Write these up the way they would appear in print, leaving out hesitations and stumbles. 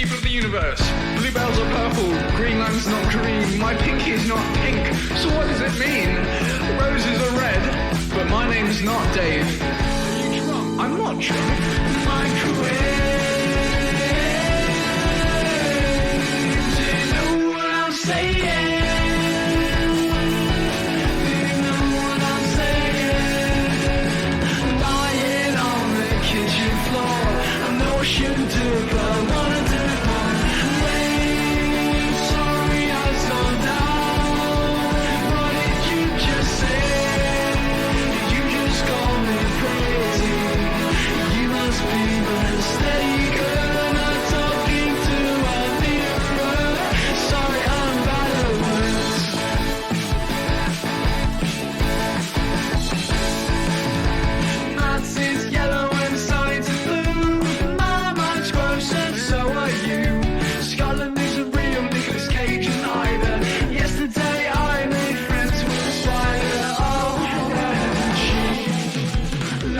people of the universe. Bluebells are purple, Greenland's not green, my pinky is not pink. So what does it mean? Roses are red, but my name's not Dave. Are you drunk? I'm not drunk. Microwave. Do you know what I'm saying? Do you know what I'm saying? Lying on the kitchen floor. I know I shouldn't do it, but I wanna do it more. Wait, sorry I slowed down. What did you just say? You just called me crazy. You must be mistaken. I'm talking to a mirror. Sorry, I'm bad at words. Nazis yellow and signs of blue. My mind's gross and so are you. Scotland isn't real, Nicolas Cage and either. Yesterday I made friends with a spider. Oh, and she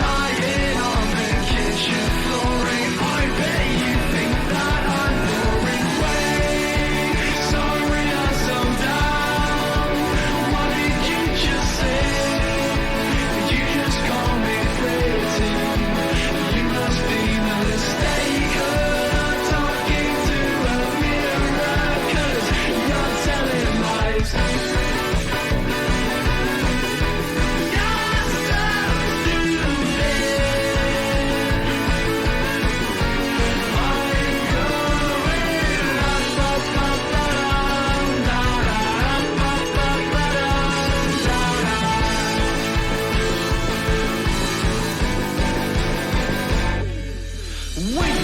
lying on the kitchen flooring. I bet you think that I'm boring. Wait, sorry I slowed down. What did you just say? You just call me pretty. You must be mistaken. I'm talking to a mirror, 'cause you're telling lies. You're so Wait,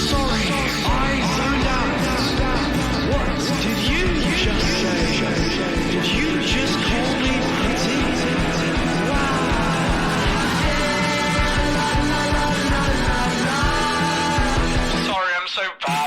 sorry, I zoned out. What did you just say? Did you just call me pretty? Wow. Sorry, I'm so bad.